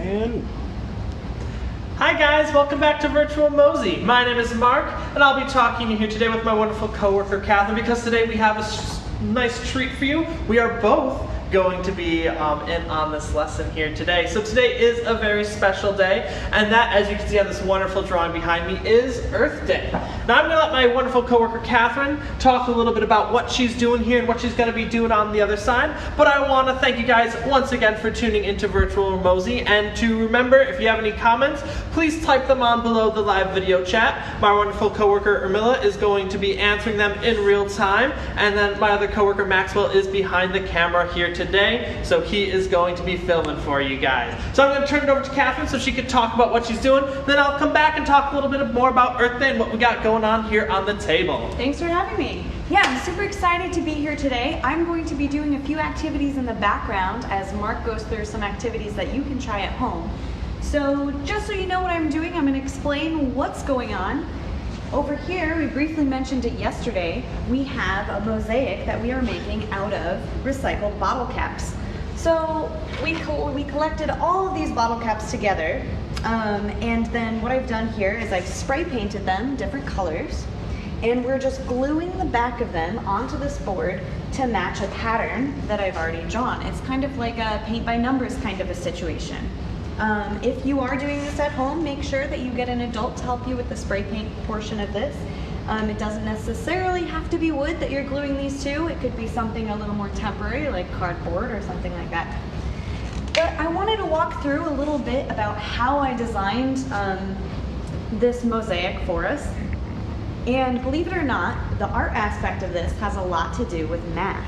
And hi guys, welcome back to Virtual MOSI. My name is Mark, and I'll be talking to you here today with my wonderful coworker Catherine, because today we have a nice treat for you. We are both going to be in on this lesson here today. So today is a very special day, and that, as you can see on this wonderful drawing behind me, is Earth Day. Now I'm going to let my wonderful coworker Catherine talk a little bit about what she's doing here and what she's going to be doing on the other side. But I want to thank you guys once again for tuning into Virtual MOSI, and to remember, if you have any comments, please type them on below the live video chat. My wonderful coworker Ermila is going to be answering them in real time, and then my other coworker Maxwell is behind the camera here today, so he is going to be filming for you guys. So I'm going to turn it over to Catherine so she can talk about what she's doing. Then I'll come back and talk a little bit more about Earth Day and what we got going on here on the table. Thanks for having me. Yeah, I'm super excited to be here today. I'm going to be doing a few activities in the background as Mark goes through some activities that you can try at home. So just so you know what I'm doing, I'm going to explain what's going on. Over here, we briefly mentioned it yesterday, we have a mosaic that we are making out of recycled bottle caps. So we collected all of these bottle caps together, and then what I've done here is I've spray painted them different colors, and we're just gluing the back of them onto this board to match a pattern that I've already drawn. It's kind of like a paint by numbers kind of a situation. If you are doing this at home, make sure that you get an adult to help you with the spray paint portion of this. It doesn't necessarily have to be wood that you're gluing these to. It could be something a little more temporary, like cardboard or something like that. But I wanted to walk through a little bit about how I designed this mosaic for us. And believe it or not, the art aspect of this has a lot to do with math.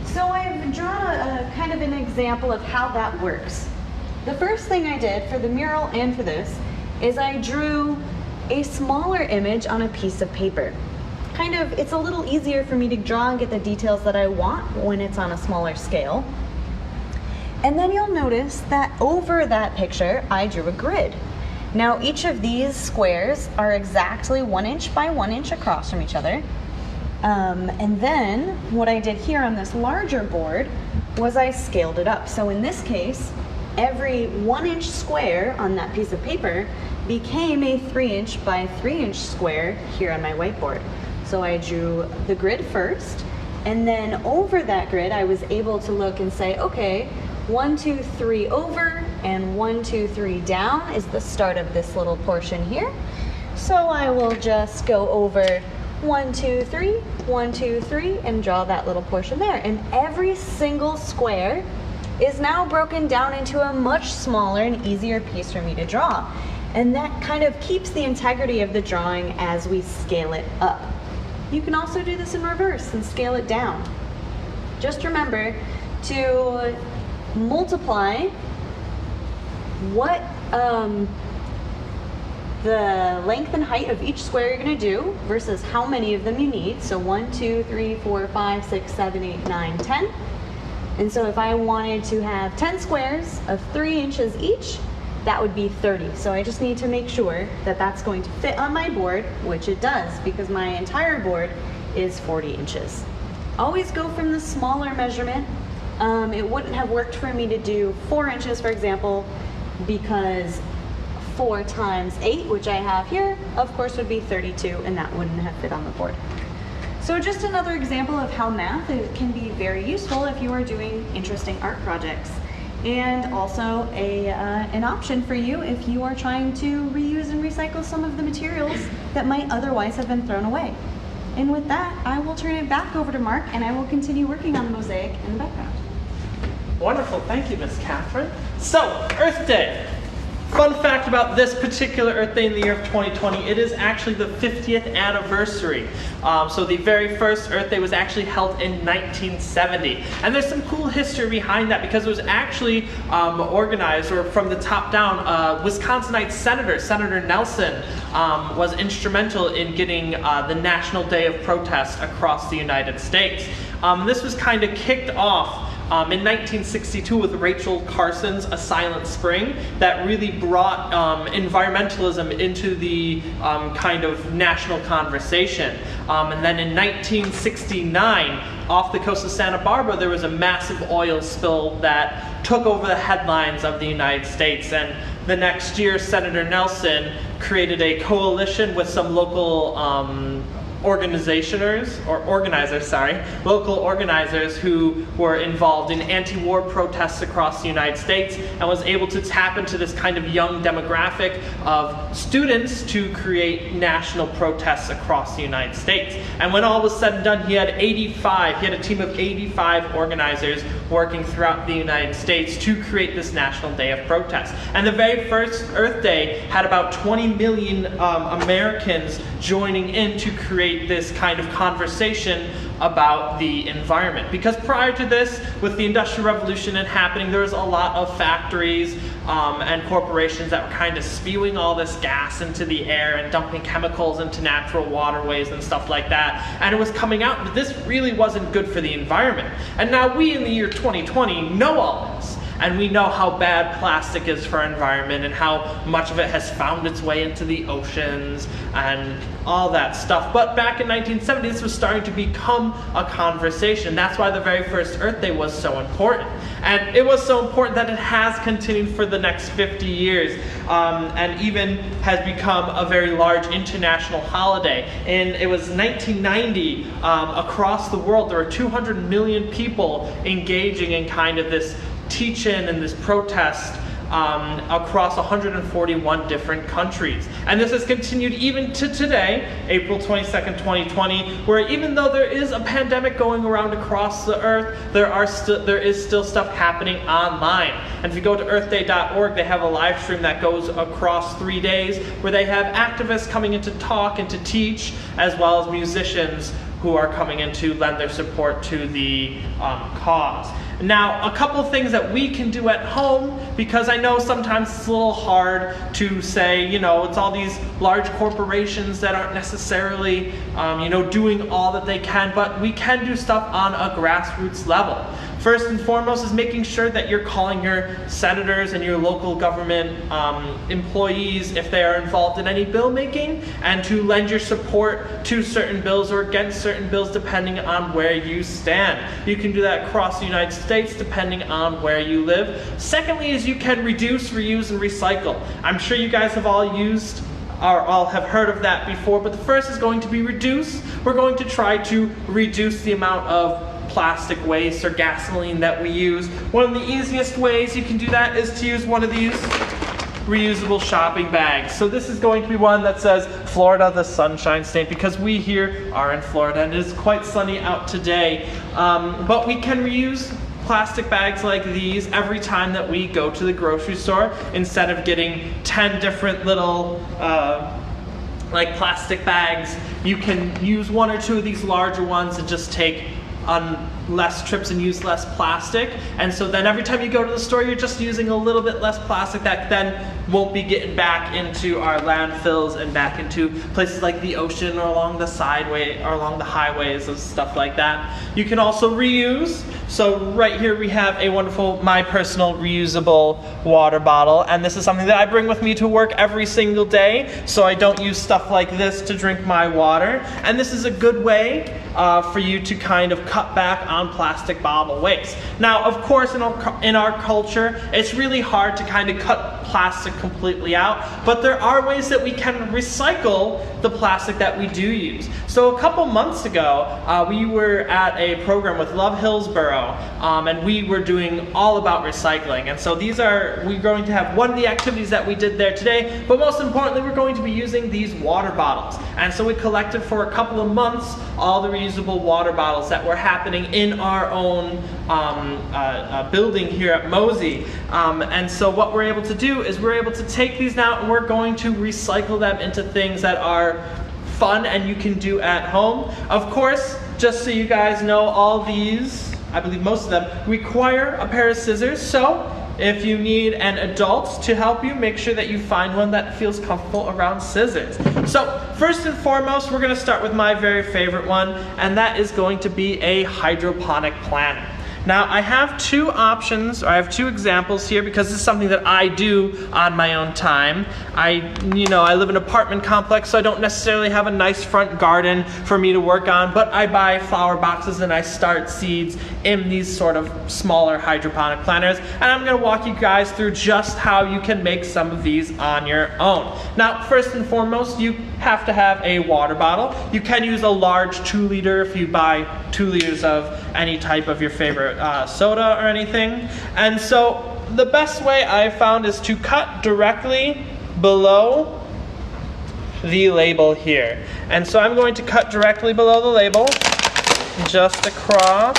So I've drawn a kind of an example of how that works. The first thing I did for the mural and for this is I drew a smaller image on a piece of paper. It's a little easier for me to draw and get the details that I want when it's on a smaller scale. And then you'll notice that over that picture, I drew a grid. Now each of these squares are exactly 1 inch by 1 inch across from each other. And then what I did here on this larger board was I scaled it up. So in this case, every 1 inch square on that piece of paper became a 3 inch by 3 inch square here on my whiteboard. So I drew the grid first, and then over that grid I was able to look and say, okay, 1, 2, 3 over and 1, 2, 3 down is the start of this little portion here. So I will just go over 1, 2, 3, 1, 2, 3 and draw that little portion there. And every single square is now broken down into a much smaller and easier piece for me to draw. And that kind of keeps the integrity of the drawing as we scale it up. You can also do this in reverse and scale it down. Just remember to multiply what the length and height of each square you're going to do versus how many of them you need. So 1, 2, 3, 4, 5, 6, 7, 8, 9, 10. And so if I wanted to have 10 squares of 3 inches each, that would be 30. So I just need to make sure that that's going to fit on my board, which it does, because my entire board is 40 inches. Always go from the smaller measurement. It wouldn't have worked for me to do 4 inches, for example, because 4 times 8, which I have here, of course would be 32, and that wouldn't have fit on the board. So just another example of how math can be very useful if you are doing interesting art projects. And also an option for you if you are trying to reuse and recycle some of the materials that might otherwise have been thrown away. And with that, I will turn it back over to Mark, and I will continue working on the mosaic in the background. Wonderful, thank you, Miss Catherine. So, Earth Day. Fun fact about this particular Earth Day in the year of 2020, it is actually the 50th anniversary. So the very first Earth Day was actually held in 1970. And there's some cool history behind that, because it was actually organized, or from the top down, Wisconsinite Senator Nelson, was instrumental in getting the National Day of Protest across the United States. This was kind of kicked off in 1962 with Rachel Carson's A Silent Spring that really brought environmentalism into the kind of national conversation. And then in 1969, off the coast of Santa Barbara, there was a massive oil spill that took over the headlines of the United States. And the next year, Senator Nelson created a coalition with some local local organizers who were involved in anti-war protests across the United States, and was able to tap into this kind of young demographic of students to create national protests across the United States. And when all was said and done, he had a team of 85 organizers working throughout the United States to create this National Day of Protest. And the very first Earth Day had about 20 million Americans joining in to create this kind of conversation about the environment. Because prior to this, with the Industrial Revolution happening, there was a lot of factories and corporations that were kind of spewing all this gas into the air and dumping chemicals into natural waterways and stuff like that. And it was coming out, but this really wasn't good for the environment. And now we in the year 2020 know all this. And we know how bad plastic is for our environment and how much of it has found its way into the oceans and all that stuff. But back in 1970, this was starting to become a conversation. That's why the very first Earth Day was so important. And it was so important that it has continued for the next 50 years and even has become a very large international holiday. And it was 1990, across the world, there were 200 million people engaging in kind of this teach-in and this protest across 141 different countries. And this has continued even to today, April 22nd, 2020, where even though there is a pandemic going around across the earth, there is still stuff happening online. And if you go to earthday.org, they have a live stream that goes across 3 days where they have activists coming in to talk and to teach, as well as musicians who are coming in to lend their support to the cause. Now, a couple of things that we can do at home, because I know sometimes it's a little hard to say, it's all these large corporations that aren't necessarily, doing all that they can, but we can do stuff on a grassroots level. First and foremost is making sure that you're calling your senators and your local government employees if they are involved in any bill making, and to lend your support to certain bills or against certain bills depending on where you stand. You can do that across the United States depending on where you live. Secondly is you can reduce, reuse, and recycle. I'm sure you guys have all used or all have heard of that before, but the first is going to be reduce. We're going to try to reduce the amount of plastic waste or gasoline that we use. One of the easiest ways you can do that is to use one of these reusable shopping bags. So this is going to be one that says Florida, the Sunshine State, because we here are in Florida and it is quite sunny out today. But we can reuse plastic bags like these every time that we go to the grocery store, instead of getting 10 different little like plastic bags. You can use one or two of these larger ones and just take on less trips and use less plastic. And so then every time you go to the store, you're just using a little bit less plastic that then won't be getting back into our landfills and back into places like the ocean or along the sideway or along the highways and stuff like that. You can also reuse. So right here we have a wonderful, my personal reusable water bottle, and this is something that I bring with me to work every single day, so I don't use stuff like this to drink my water. And this is a good way for you to kind of cut back on plastic bottle waste. Now, of course, in our culture, it's really hard to kind of cut plastic completely out, but there are ways that we can recycle the plastic that we do use. So a couple months ago, we were at a program with Love Hillsborough, and we were doing all about recycling. And so we're going to have one of the activities that we did there today, but most importantly, we're going to be using these water bottles. And so we collected for a couple of months all the reusable water bottles that were happening in our own building here at MOSI. And so what we're able to do is we're able to take these now and we're going to recycle them into things that are fun and you can do at home. Of course, just so you guys know, all these, I believe most of them, require a pair of scissors. So if you need an adult to help you, make sure that you find one that feels comfortable around scissors. So first and foremost, we're going to start with my very favorite one, and that is going to be a hydroponic planter. Now I have two options, or I have two examples here because this is something that I do on my own time. I live in an apartment complex, so I don't necessarily have a nice front garden for me to work on, but I buy flower boxes and I start seeds in these sort of smaller hydroponic planters, and I'm going to walk you guys through just how you can make some of these on your own. Now, first and foremost, you have to have a water bottle. You can use a large 2-liter if you buy 2 liters of any type of your favorite soda or anything. And so the best way I've found is to cut directly below the label here. And so I'm going to cut directly below the label, just across,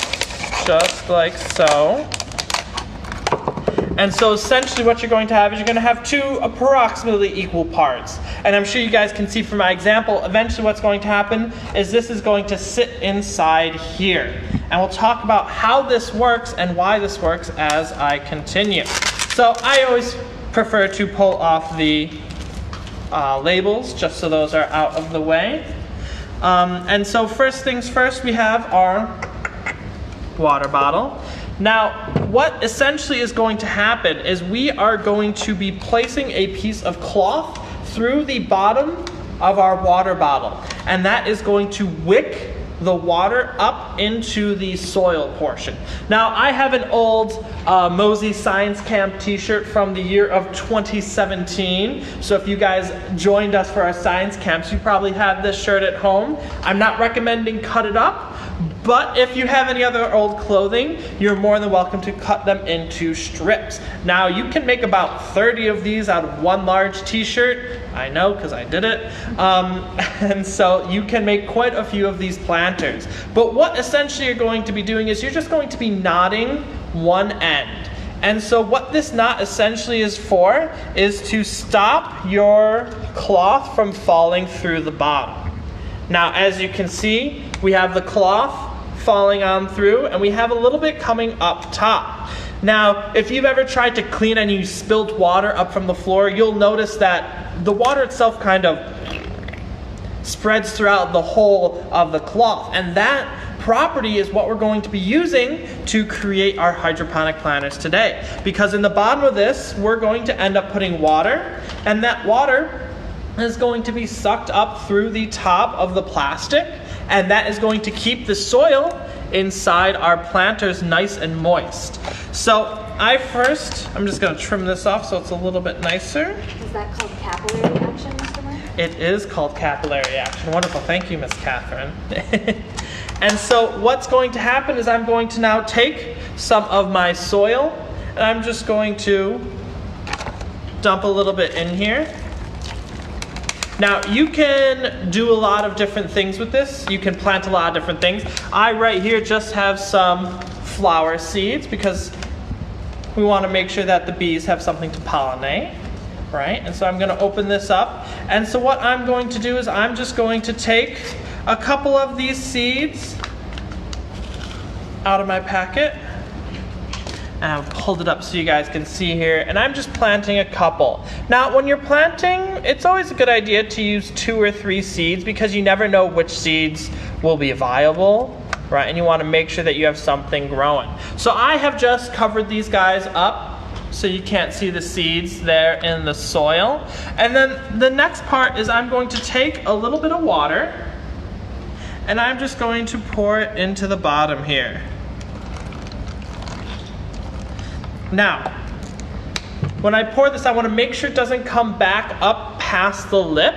just like so. And so essentially what you're going to have is you're going to have two approximately equal parts. And I'm sure you guys can see from my example, eventually what's going to happen is this is going to sit inside here. And we'll talk about how this works and why this works as I continue. So I always prefer to pull off the labels just so those are out of the way. And so first things first, we have our water bottle. Now, what essentially is going to happen is we are going to be placing a piece of cloth through the bottom of our water bottle, and that is going to wick the water up into the soil portion. Now, I have an old MOSI Science Camp t-shirt from the year of 2017. So if you guys joined us for our science camps, you probably have this shirt at home. I'm not recommending cut it up, but if you have any other old clothing, you're more than welcome to cut them into strips. Now, you can make about 30 of these out of one large t-shirt. I know, because I did it. And so you can make quite a few of these planters. But what essentially you're going to be doing is you're just going to be knotting one end. And so what this knot essentially is for is to stop your cloth from falling through the bottom. Now, as you can see, we have the cloth falling on through, and we have a little bit coming up top. Now, if you've ever tried to clean and you spilled water up from the floor, you'll notice that the water itself kind of spreads throughout the whole of the cloth, and that property is what we're going to be using to create our hydroponic planters today. Because in the bottom of this, we're going to end up putting water, and that water is going to be sucked up through the top of the plastic, and that is going to keep the soil inside our planters nice and moist. So I'm just going to trim this off so it's a little bit nicer. Is that called capillary action, Mr. Mark? It is called capillary action. Wonderful. Thank you, Miss Catherine. And so what's going to happen is I'm going to now take some of my soil, and I'm just going to dump a little bit in here. Now, you can do a lot of different things with this. You can plant a lot of different things. I right here just have some flower seeds because we want to make sure that the bees have something to pollinate, right? And so I'm going to open this up. And so what I'm going to do is I'm just going to take a couple of these seeds out of my packet. And I've pulled it up so you guys can see here, and I'm just planting a couple. Now, when you're planting, it's always a good idea to use 2 or 3 seeds because you never know which seeds will be viable, right? And you want to make sure that you have something growing. So I have just covered these guys up so you can't see the seeds there in the soil. And then the next part is I'm going to take a little bit of water, and I'm just going to pour it into the bottom here. Now, when I pour this, I want to make sure it doesn't come back up past the lip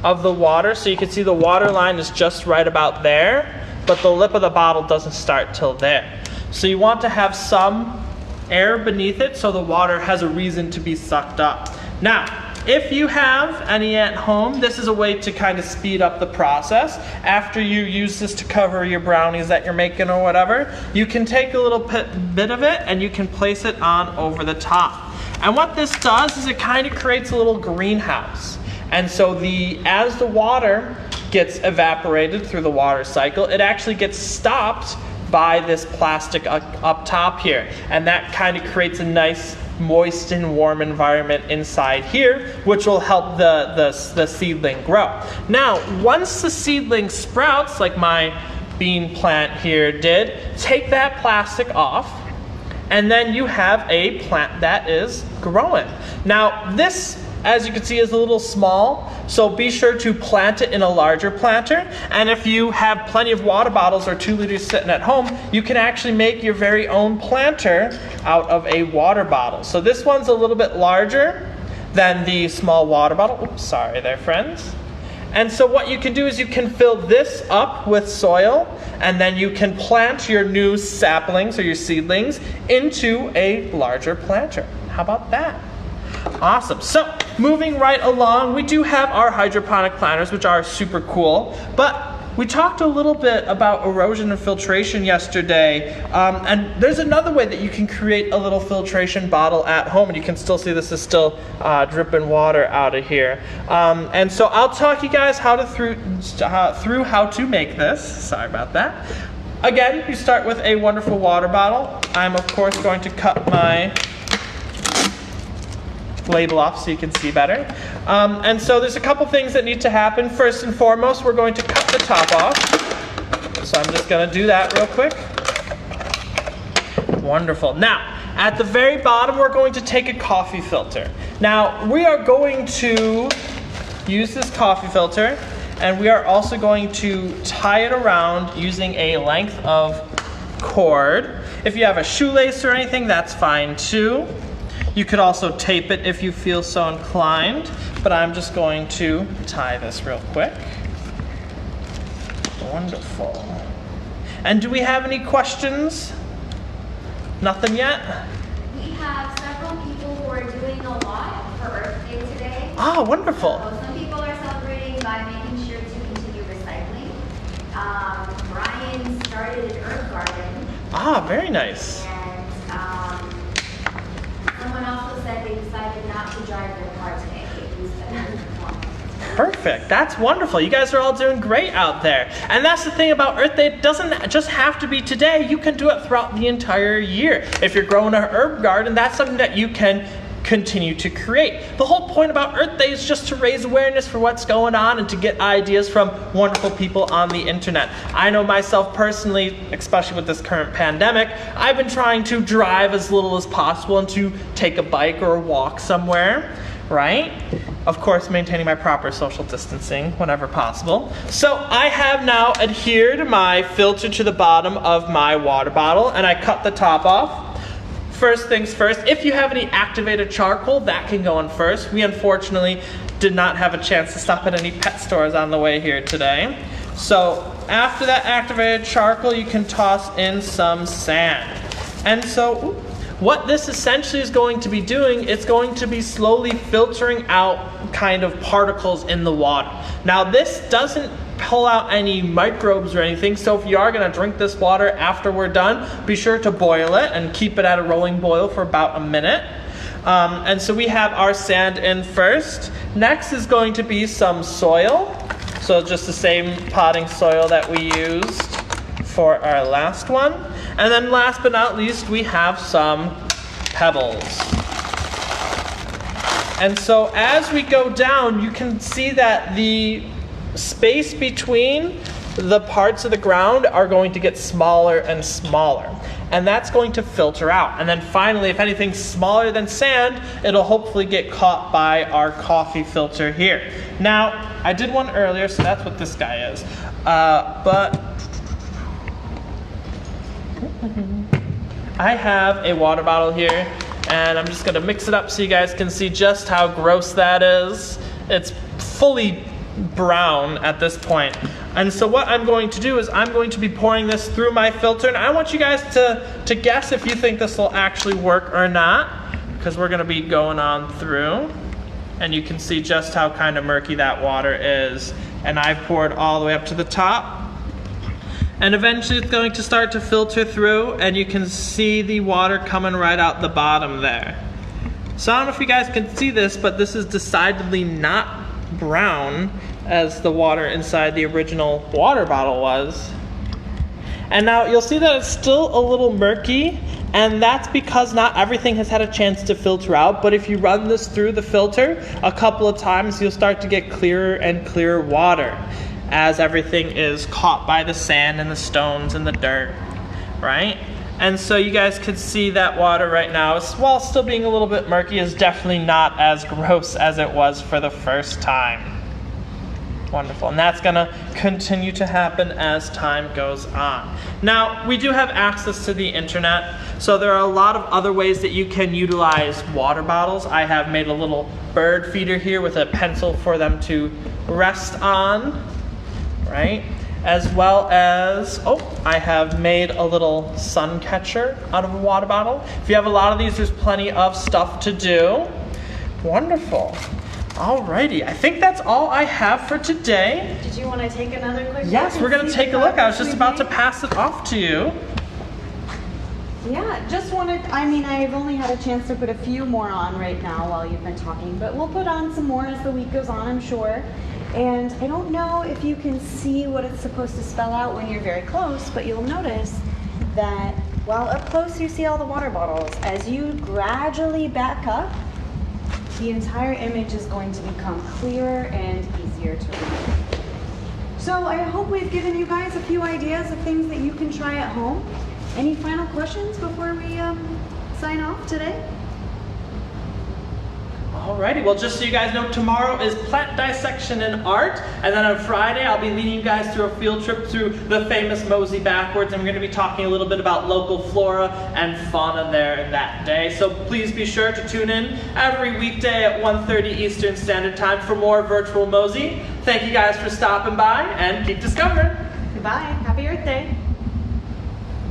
of the water. So you can see the water line is just right about there, but the lip of the bottle doesn't start till there. So you want to have some air beneath it so the water has a reason to be sucked up. Now, if you have any at home, this is a way to kind of speed up the process. After you use this to cover your brownies that you're making or whatever, you can take a little bit of it and you can place it on over the top. And what this does is it kind of creates a little greenhouse. And so as the water gets evaporated through the water cycle, it actually gets stopped by this plastic up top here. And that kind of creates a nice moist and warm environment inside here, which will help the seedling grow. Now, once the seedling sprouts, like my bean plant here did, take that plastic off, and then you have a plant that is growing. Now this, as you can see, is a little small, so be sure to plant it in a larger planter. And if you have plenty of water bottles or 2 liters sitting at home, you can actually make your very own planter out of a water bottle. So this one's a little bit larger than the small water bottle. Oops, sorry there, friends. And so what you can do is you can fill this up with soil, and then you can plant your new saplings or your seedlings into a larger planter. How about that? Awesome. So moving right along, we do have our hydroponic planters, which are super cool, but we talked a little bit about erosion and filtration yesterday, and there's another way that you can create a little filtration bottle at home, and you can still see this is still dripping water out of here. And so I'll talk you guys through how to make this. Sorry about that. Again, you start with a wonderful water bottle. I'm of course going to cut my label off so you can see better. And so there's a couple things that need to happen. First and foremost, we're going to cut the top off. So I'm just going to do that real quick. Wonderful. Now, at the very bottom, we're going to take a coffee filter. Now, we are going to use this coffee filter, and we are also going to tie it around using a length of cord. If you have a shoelace or anything, that's fine too. You could also tape it if you feel so inclined, but I'm just going to tie this real quick. Wonderful. And do we have any questions? Nothing yet? We have several people who are doing a lot for Earth Day today. Ah, wonderful. So some people are celebrating by making sure to continue recycling. Brian started an Earth garden. Ah, very nice. And someone also said they decided not to drive their car today. They used the Perfect. That's wonderful. You guys are all doing great out there. And that's the thing about Earth Day. It doesn't just have to be today. You can do it throughout the entire year. If you're growing an herb garden, that's something that you can continue to create. The whole point about Earth Day is just to raise awareness for what's going on and to get ideas from wonderful people on the internet. I know myself personally, especially with this current pandemic, I've been trying to drive as little as possible and to take a bike or a walk somewhere, right? Of course, maintaining my proper social distancing whenever possible. So I have now adhered my filter to the bottom of my water bottle, and I cut the top off. First things first, if you have any activated charcoal, that can go in first. We unfortunately did not have a chance to stop at any pet stores on the way here today. So after that activated charcoal, you can toss in some sand. And so what this essentially is going to be doing, it's going to be slowly filtering out kind of particles in the water. Now this doesn't pull out any microbes or anything, so if you are going to drink this water after we're done, be sure to boil it and keep it at a rolling boil for about a minute. And so we have our sand in first. Next is going to be some soil. So just the same potting soil that we used for our last one. And then last but not least, we have some pebbles. And so as we go down, you can see that the space between the parts of the ground are going to get smaller and smaller. And that's going to filter out. And then finally, if anything's smaller than sand, it'll hopefully get caught by our coffee filter here. Now, I did one earlier, so that's what this guy is. But I have a water bottle here, and I'm just gonna mix it up so you guys can see just how gross that is. It's fully brown at this point. And so what I'm going to do is I'm going to be pouring this through my filter, and I want you guys to guess if you think this will actually work or not, because we're gonna be going on through, and you can see just how kind of murky that water is. And I've poured all the way up to the top. And eventually it's going to start to filter through, and you can see the water coming right out the bottom there. So I don't know if you guys can see this, but this is decidedly not brown as the water inside the original water bottle was. And now you'll see that it's still a little murky, and that's because not everything has had a chance to filter out. But if you run this through the filter a couple of times, you'll start to get clearer and clearer water. as everything is caught by the sand and the stones and the dirt, right? And so you guys could see that water right now, while still being a little bit murky, is definitely not as gross as it was for the first time. Wonderful, and that's gonna continue to happen as time goes on. Now, we do have access to the internet, so there are a lot of other ways that you can utilize water bottles. I have made a little bird feeder here with a pencil for them to rest on, right? As well as, I have made a little sun catcher out of a water bottle. If you have a lot of these, there's plenty of stuff to do. Wonderful. Alrighty, I think that's all I have for today. Did you want to take another quick look? Yes, we're going to see take a the look. I was just progress about to we've pass it off to you. made? Yeah, just wanted, I've only had a chance to put a few more on right now while you've been talking, but we'll put on some more as the week goes on, I'm sure. And I don't know if you can see what it's supposed to spell out when you're very close, but you'll notice that while up close you see all the water bottles, as you gradually back up, the entire image is going to become clearer and easier to read. So I hope we've given you guys a few ideas of things that you can try at home. Any final questions before we sign off today? Alrighty, well, just so you guys know, tomorrow is plant dissection and art, and then on Friday I'll be leading you guys through a field trip through the famous MOSI backwards, and we're going to be talking a little bit about local flora and fauna there that day. So please be sure to tune in every weekday at 1:30 Eastern Standard Time for more Virtual MOSI. Thank you guys for stopping by, and keep discovering. Goodbye. Happy Earth Day.